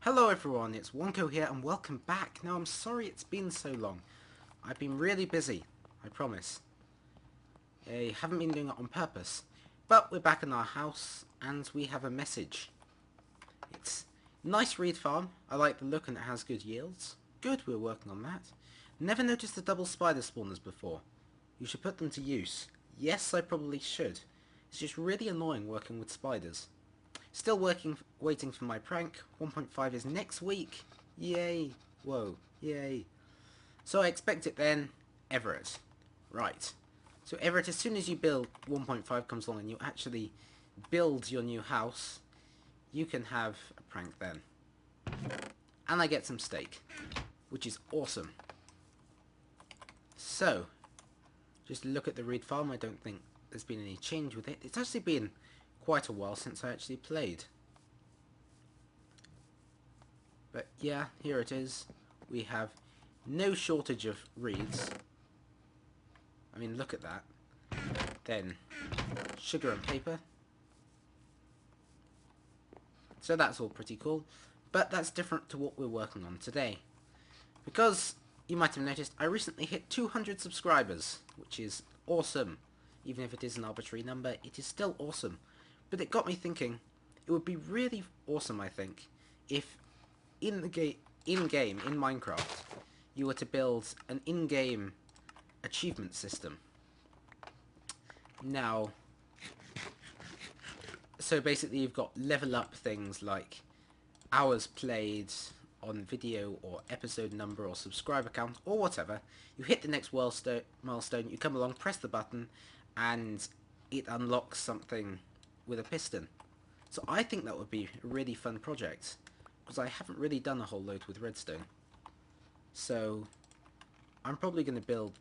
Hello everyone, it's Wonko here and welcome back. Now I'm sorry it's been so long. I've been really busy, I promise. I haven't been doing it on purpose. But we're back in our house and we have a message. It's nice reed farm, I like the look and it has good yields. Good, we're working on that. Never noticed the double spider spawners before. You should put them to use. Yes, I probably should. It's just really annoying working with spiders. Still waiting for my prank. 1.5 is next week. Yay. Whoa. Yay. So I expect it then. Everett. Right. So Everett, as soon as you build 1.5 comes along and you actually build your new house, you can have a prank then. And I get some steak, which is awesome. So, just look at the reed farm. I don't think there's been any change with it. It's actually been quite a while since I actually played. But yeah, here it is. We have no shortage of reeds. I mean, look at that. Then sugar and paper. So that's all pretty cool. But that's different to what we're working on today. Because, you might have noticed, I recently hit 200 subscribers, which is awesome. Even if it is an arbitrary number, it is still awesome. But it got me thinking, it would be really awesome, I think, if in Minecraft, you were to build an in-game achievement system. Now, so basically you've got level up things like hours played on video or episode number or subscriber count or whatever. You hit the next milestone, you come along, press the button, and it unlocks something with a piston. So I think that would be a really fun project, because I haven't really done a whole load with Redstone. So I'm probably going to build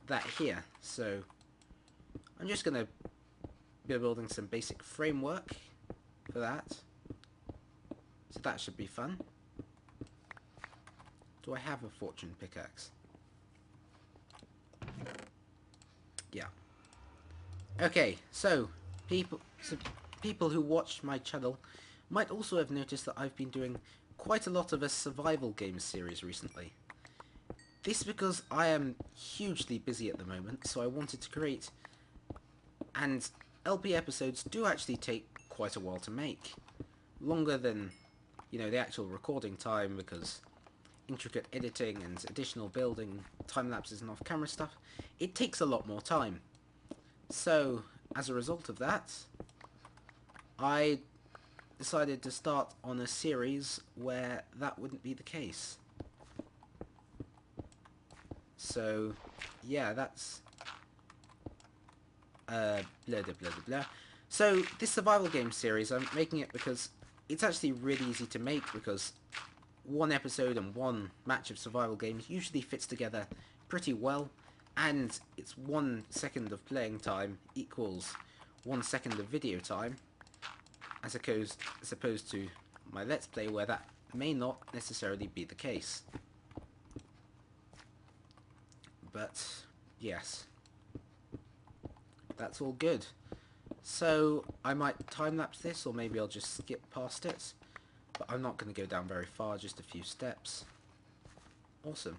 that here. So I'm just going to be building some basic framework for that. So that should be fun. Do I have a fortune pickaxe? Yeah. Okay, so people who watch my channel might also have noticed that I've been doing quite a lot of a survival game series recently. This because I am hugely busy at the moment, so I wanted to create, and LP episodes do actually take quite a while to make. Longer than, you know, the actual recording time, because intricate editing and additional building, time lapses and off-camera stuff, it takes a lot more time. So, as a result of that, I decided to start on a series where that wouldn't be the case. So, yeah, that's blah blah blah blah blah. So, this survival game series, I'm making it because it's actually really easy to make, because one episode and one match of survival games usually fits together pretty well, and it's 1 second of playing time equals 1 second of video time, as opposed to my Let's Play, where that may not necessarily be the case. But, yes. That's all good. So, I might time-lapse this, or maybe I'll just skip past it. But I'm not going to go down very far, just a few steps. Awesome.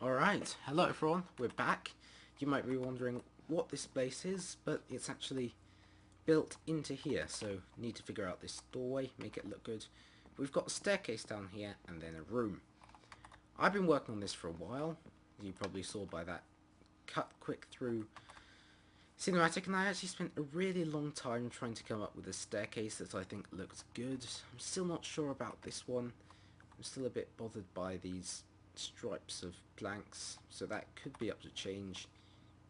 Alright, hello everyone, we're back. You might be wondering what this place is, but it's actually built into here, so need to figure out this doorway, make it look good. We've got a staircase down here, and then a room. I've been working on this for a while, as you probably saw by that cut quick through cinematic, and I actually spent a really long time trying to come up with a staircase that I think looks good. I'm still not sure about this one. I'm still a bit bothered by these stripes of planks, so that could be up to change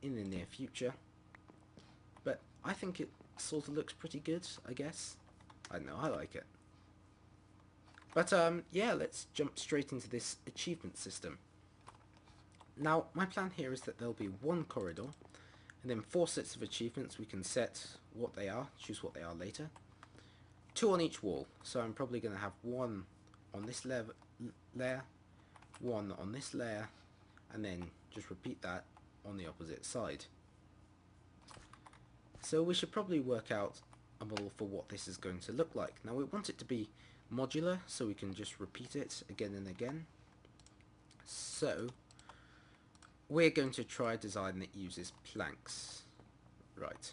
in the near future. But I think it sort of looks pretty good, I guess. I don't know, I like it. But yeah, let's jump straight into this achievement system. Now, my plan here is that there'll be one corridor, and then 4 sets of achievements. We can set what they are, choose what they are later. 2 on each wall, so I'm probably going to have 1 on this layer, 1 on this layer, and then just repeat that on the opposite side. So we should probably work out a model for what this is going to look like. Now we want it to be modular, so we can just repeat it again and again. So we're going to try a design that uses planks. Right.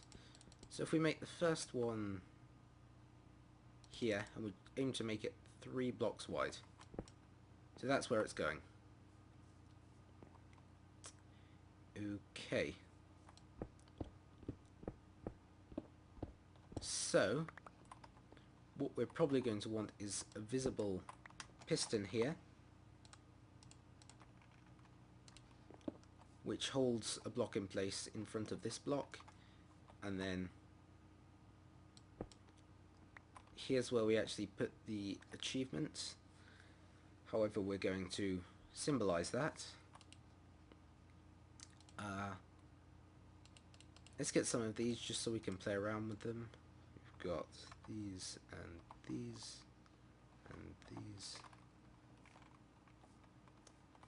So if we make the first one here, and we aim to make it 3 blocks wide. So that's where it's going. Okay. So what we're probably going to want is a visible piston here, which holds a block in place in front of this block, and then here's where we actually put the achievement. However, we're going to symbolize that. Let's get some of these just so we can play around with them. We've got these and these and these.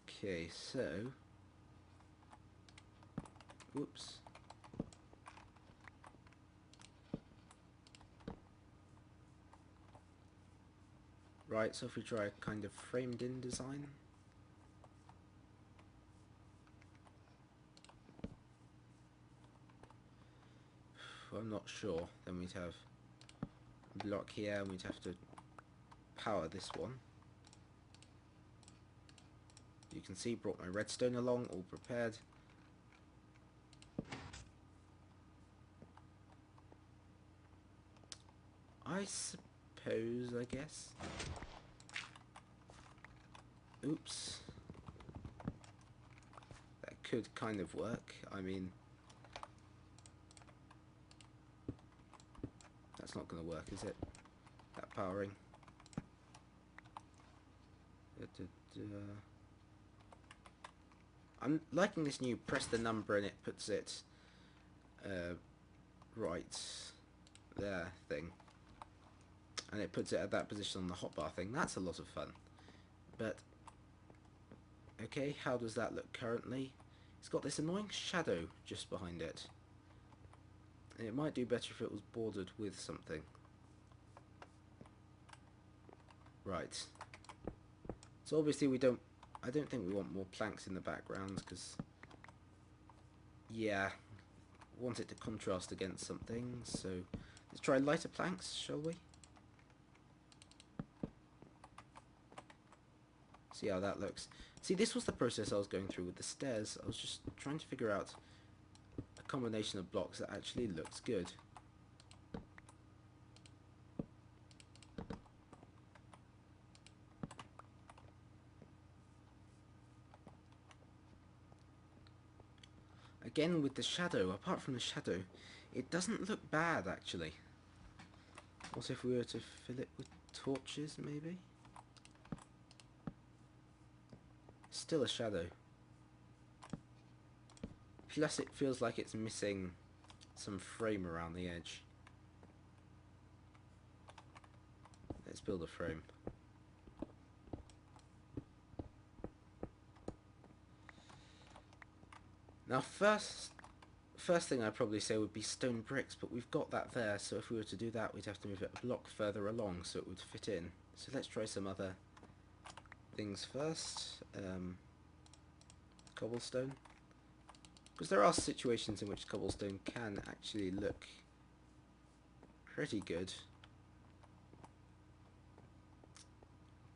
Okay, so whoops. Right, so if we try a kind of framed in design. I'm not sure. Then we'd have a block here, and we'd have to power this one. You can see, brought my redstone along, all prepared. I suppose, I guess. Oops. That could kind of work. I mean, that's not going to work, is it? That powering. I'm liking this new press the number and it puts it right there thing. And it puts it at that position on the hotbar thing. That's a lot of fun. But, okay, how does that look currently? It's got this annoying shadow just behind it. And it might do better if it was bordered with something. Right. So obviously I don't think we want more planks in the background, because, yeah, I want it to contrast against something. So let's try lighter planks, shall we? See how that looks. See, this was the process I was going through with the stairs. I was just trying to figure out a combination of blocks that actually looks good. Again with the shadow, apart from the shadow, it doesn't look bad actually. What if we were to fill it with torches maybe? Still a shadow. Plus it feels like it's missing some frame around the edge. Let's build a frame. Now first thing I'd probably say would be stone bricks, but we've got that there, so if we were to do that we'd have to move it a block further along so it would fit in. So let's try some other things first. Cobblestone, because there are situations in which cobblestone can actually look pretty good.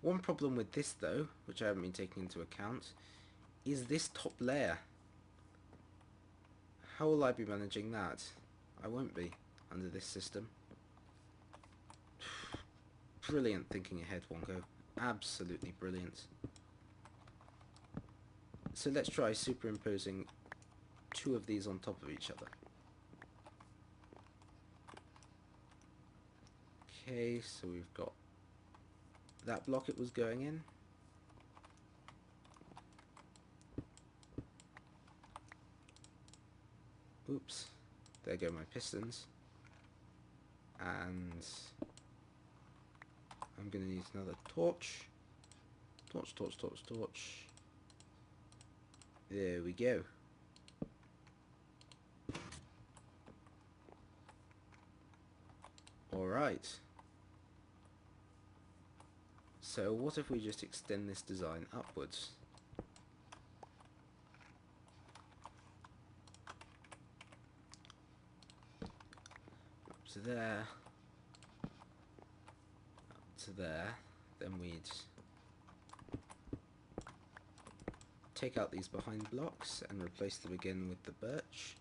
One problem with this though, which I haven't been taking into account, is this top layer. How will I be managing that? I won't be under this system. Brilliant thinking ahead, Wonko. Absolutely brilliant. So let's try superimposing two of these on top of each other. Okay, so we've got that block it was going in. Oops, there go my pistons. And I'm going to need another torch. Torch, torch, torch, torch. There we go. Alright. So what if we just extend this design upwards? Up to there. Up to there. Then we'd take out these behind blocks and replace them again with the birch.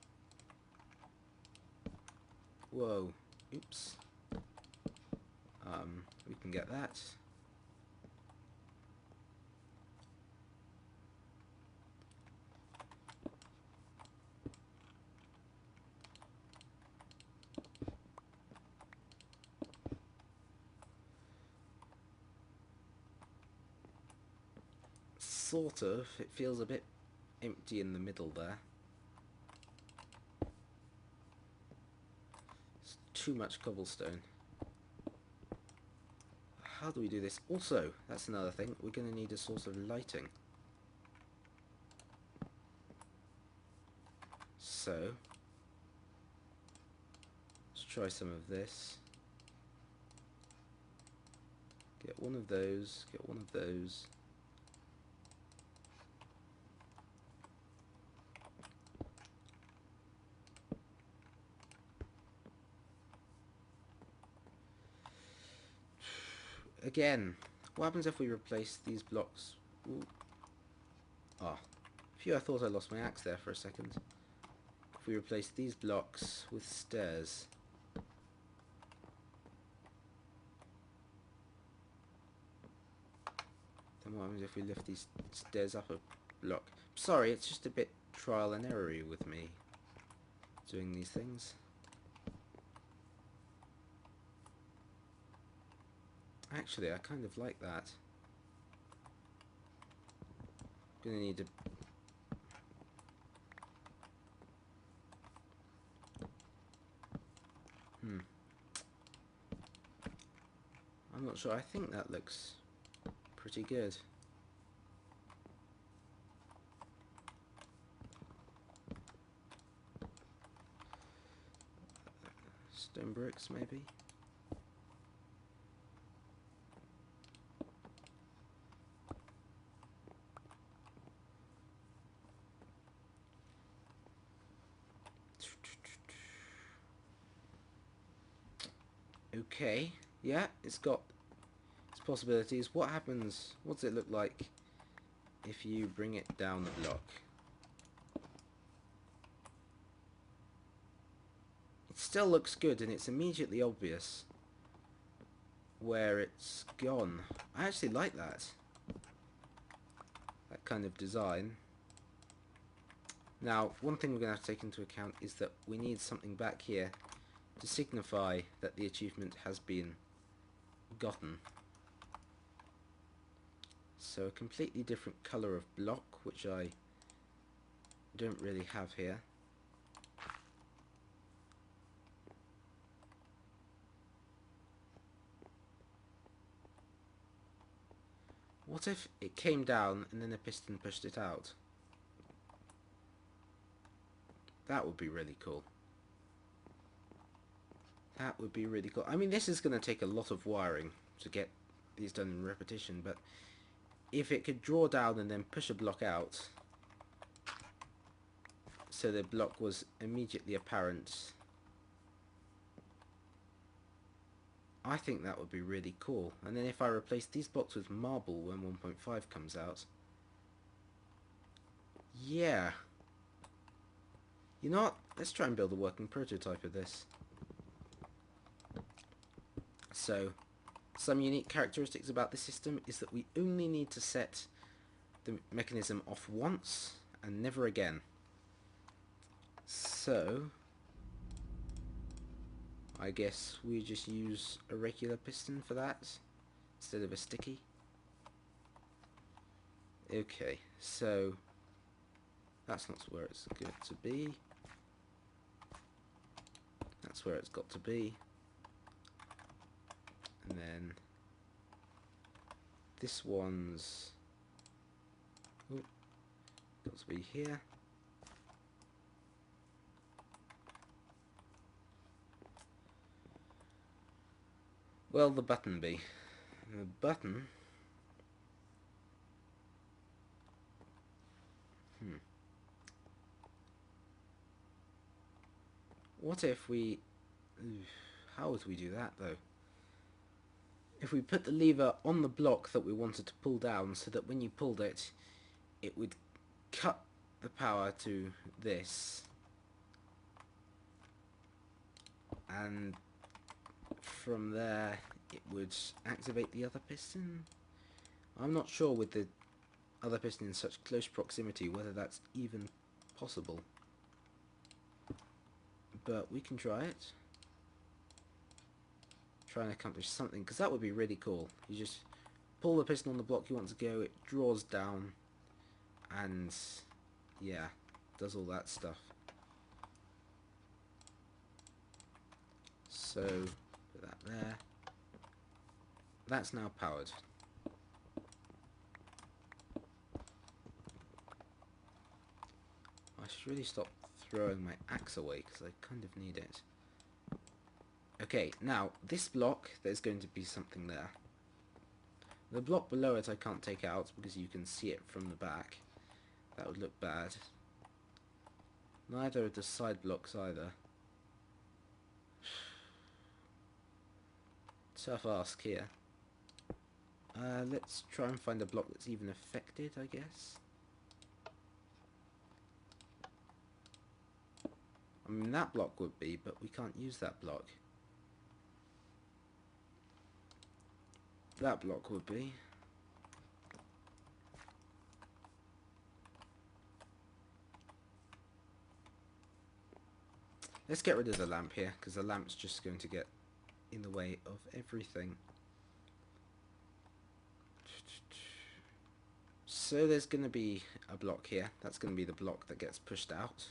Whoa. Oops. We can get that. Sort of. It feels a bit empty in the middle there. It's too much cobblestone. How do we do this? Also, that's another thing. We're going to need a source of lighting. So, let's try some of this. Get one of those. Get one of those. Again, what happens if we replace these blocks? Ooh. Ah, phew, I thought I lost my axe there for a second. If we replace these blocks with stairs. Then what happens if we lift these stairs up a block? Sorry, it's just a bit trial and error-y with me doing these things. Actually, I kind of like that. Gonna need to... I'm not sure. I think that looks pretty good. Stone bricks, maybe? Okay, yeah, it's got its possibilities. What happens, what does it look like if you bring it down the block? It still looks good, and it's immediately obvious where it's gone. I actually like that. That kind of design. Now, one thing we're going to have to take into account is that we need something back here to signify that the achievement has been gotten. So a completely different colour of block, which I don't really have here. What if it came down and then a piston pushed it out? That would be really cool. That would be really cool. I mean, this is going to take a lot of wiring to get these done in repetition, but if it could draw down and then push a block out, so the block was immediately apparent, I think that would be really cool. And then if I replace these blocks with marble when 1.5 comes out, Yeah. You know what? Let's try and build a working prototype of this. So, some unique characteristics about this system is that we only need to set the mechanism off once and never again. So, I guess we just use a regular piston for that instead of a sticky. Okay, so that's not where it's good to be. That's where it's got to be. And then this one's got to be here. Well, the button be. The button. What if we... How would we do that, though? If we put the lever on the block that we wanted to pull down, so that when you pulled it, it would cut the power to this. And from there, it would activate the other piston. I'm not sure with the other piston in such close proximity whether that's even possible. But we can try it. Try and accomplish something, because that would be really cool. You just pull the piston on the block you want to go, it draws down, and yeah, does all that stuff. So, put that there. That's now powered. I should really stop throwing my axe away, because I kind of need it. Okay, now, this block, there's going to be something there. The block below it I can't take out, because you can see it from the back. That would look bad. Neither of the side blocks either. Tough ask here. Let's try and find a block that's even affected, I guess. I mean, that block would be, but we can't use that block. That block would be. Let's get rid of the lamp here, because the lamp's just going to get in the way of everything. So there's going to be a block here. That's going to be the block that gets pushed out.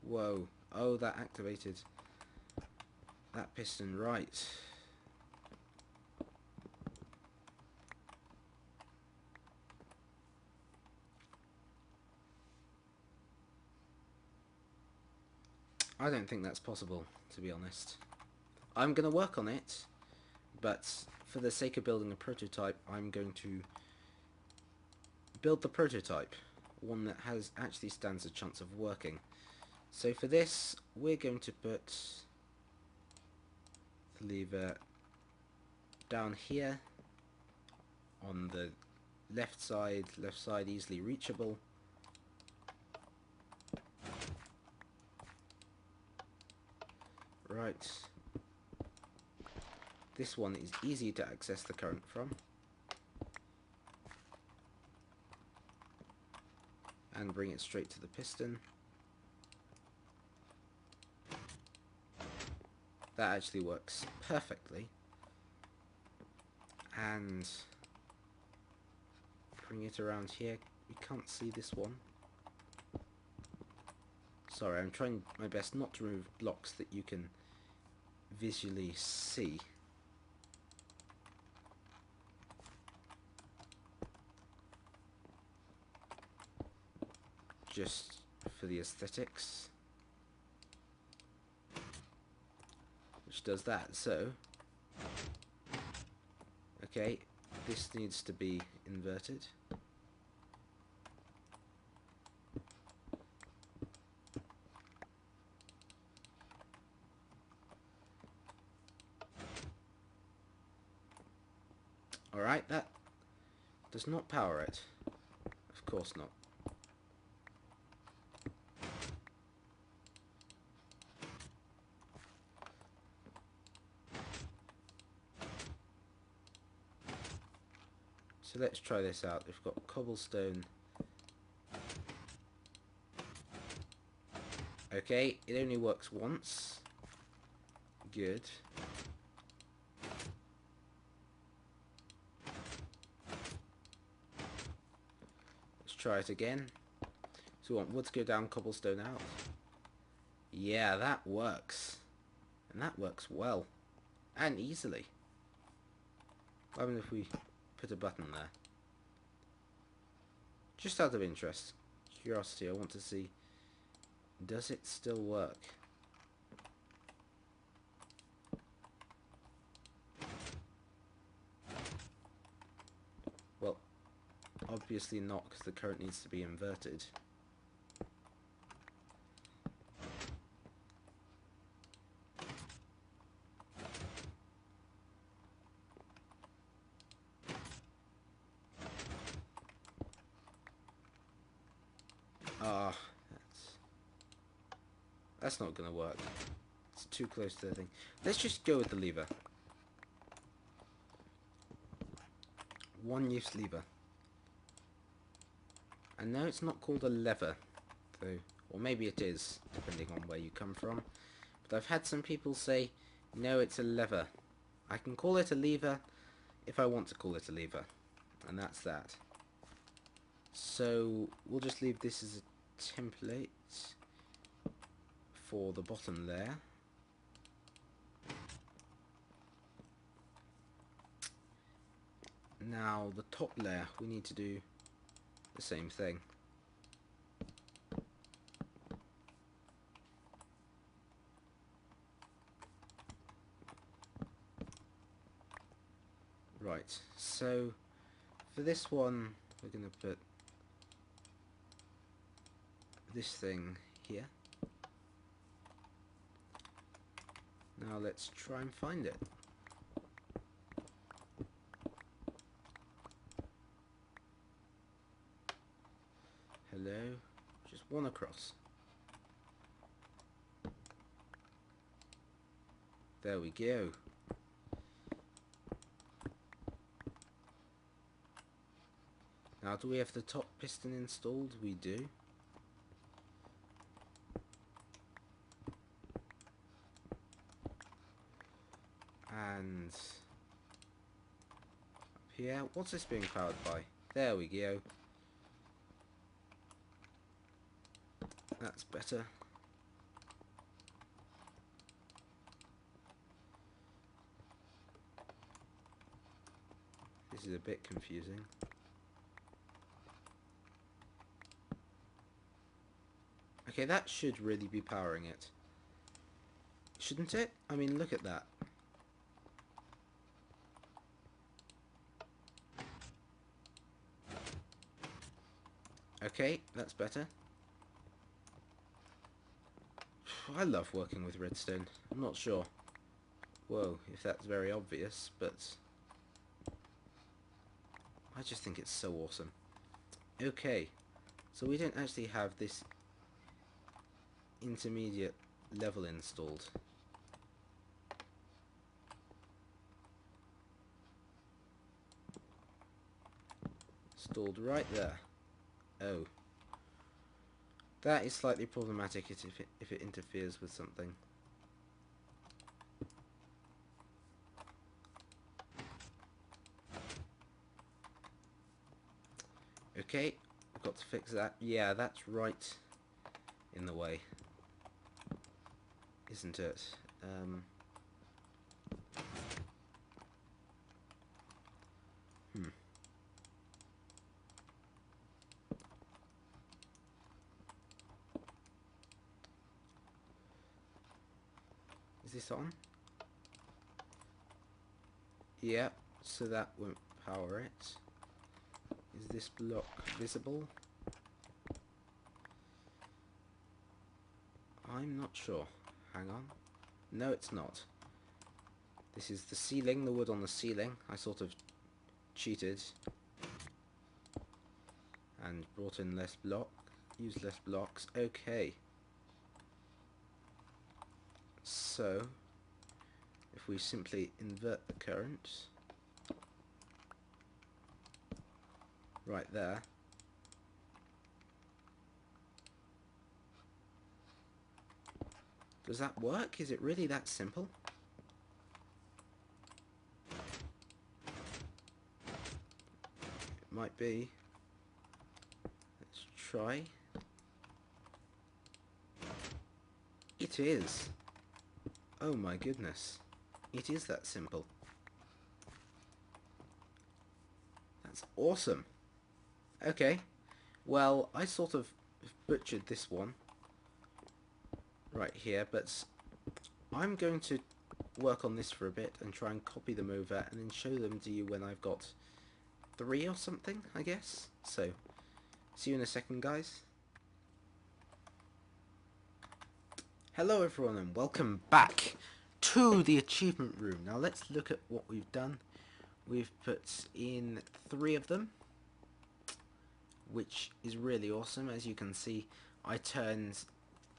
Whoa. Oh, that activated that piston, right. I don't think that's possible, to be honest. I'm going to work on it, but for the sake of building a prototype, I'm going to build the prototype, one that actually stands a chance of working. So for this, we're going to put the lever down here on the left side easily reachable. Right. This one is easy to access the current from. And bring it straight to the piston. That actually works perfectly. And bring it around here. We can't see this one. Sorry, I'm trying my best not to remove blocks that you can visually see. Just for the aesthetics. Which does that, so okay, this needs to be inverted. Alright, that does not power it. Of course not. So let's try this out. We've got cobblestone. Okay, it only works once. Good. Let's try it again. So we want wood to go down, cobblestone out. Yeah, that works. And that works well. And easily. What happens if we put a button there? Just out of interest, curiosity, I want to see, does it still work? Well, obviously not, because the current needs to be inverted. Ah, that's not going to work. It's too close to the thing. Let's just go with the lever. One use lever. And no, it's not called a lever, though, or maybe it is, depending on where you come from. But I've had some people say, no, it's a lever. I can call it a lever if I want to call it a lever, and that's that. So we'll just leave this as a template for the bottom layer. Now the top layer, we need to do the same thing. Right, so for this one we're going to put this thing here. Now let's try and find it. Hello, just one across. There we go. Now, do we have the top piston installed? We do. And up here, what's this being powered by? There we go. That's better. This is a bit confusing. Okay, that should really be powering it. Shouldn't it? I mean, look at that. Okay, that's better. I love working with redstone. I'm not sure. Whoa, if that's very obvious, but I just think it's so awesome. Okay, so we don't actually have this intermediate level installed. Installed right there. Oh. That is slightly problematic if it interferes with something. Okay, I've got to fix that. Yeah, that's right in the way, isn't it? Is this on? Yeah, so that won't power it. Is this block visible? I'm not sure. Hang on. No, it's not. This is the ceiling, the wood on the ceiling. I sort of cheated and brought in less used less blocks. Okay. So, if we simply invert the current right there, does that work? Is it really that simple? It might be. Let's try. It is. Oh my goodness. It is that simple. That's awesome. Okay. Well, I sort of butchered this one right here, but I'm going to work on this for a bit and try and copy them over and then show them to you when I've got 3 or something, I guess. So, see you in a second, guys. Hello everyone and welcome back to the achievement room. Now let's look at what we've done. We've put in 3 of them, which is really awesome. As you can see, I turned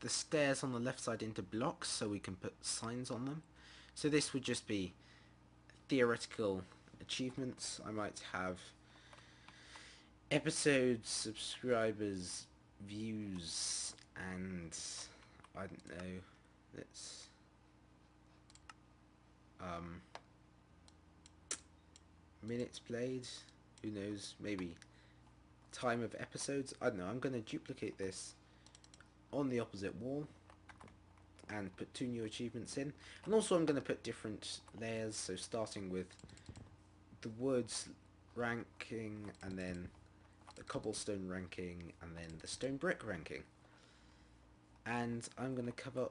the stairs on the left side into blocks so we can put signs on them. So this would just be theoretical achievements. I might have episodes, subscribers, views, and I don't know, let's minutes played, who knows, maybe time of episodes, I don't know. I'm going to duplicate this on the opposite wall and put 2 new achievements in, and also I'm going to put different layers, so starting with the woods ranking, and then the cobblestone ranking, and then the stone brick ranking. And I'm going to cover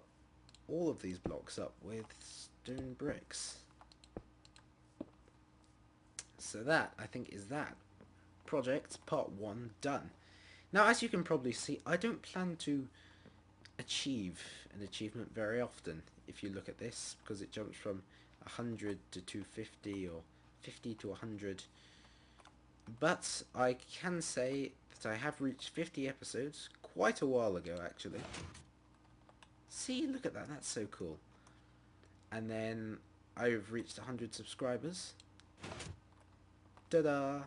all of these blocks up with stone bricks. So that, I think, is that project part 1 done. Now, as you can probably see, I don't plan to achieve an achievement very often if you look at this, because it jumps from 100 to 250 or 50 to 100. But I can say that I have reached 50 episodes quite a while ago, actually. See, look at that, that's so cool. And then I've reached 100 subscribers. Ta-da!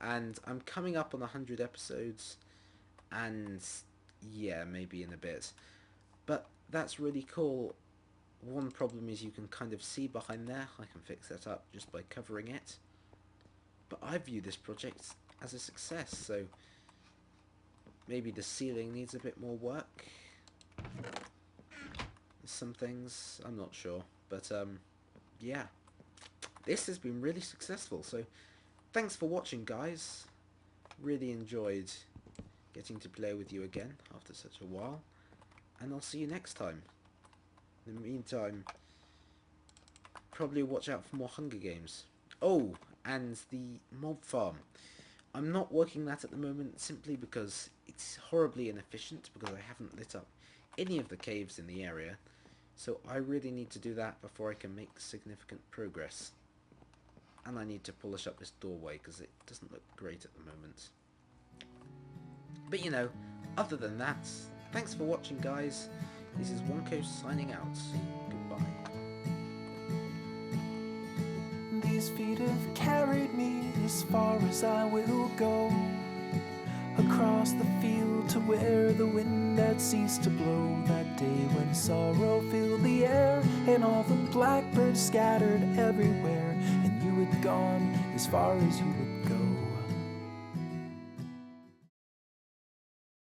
And I'm coming up on 100 episodes, and yeah, maybe in a bit. But that's really cool. One problem is you can kind of see behind there. I can fix that up just by covering it. But I view this project as a success, so maybe the ceiling needs a bit more work. Some things, I'm not sure, but yeah, this has been really successful. So thanks for watching, guys. Really enjoyed getting to play with you again after such a while, and I'll see you next time. In the meantime, probably watch out for more Hunger Games. Oh, and the mob farm. I'm not working that at the moment simply because it's horribly inefficient, because I haven't lit up any of the caves in the area. So I really need to do that before I can make significant progress. And I need to polish up this doorway because it doesn't look great at the moment. But you know, other than that, thanks for watching, guys. This is Wonko signing out. Goodbye. These feet have carried me as far as I will go, across the field to where the wind had ceased to blow. That day when sorrow filled the air and all the blackbirds scattered everywhere, and you had gone as far as you would go.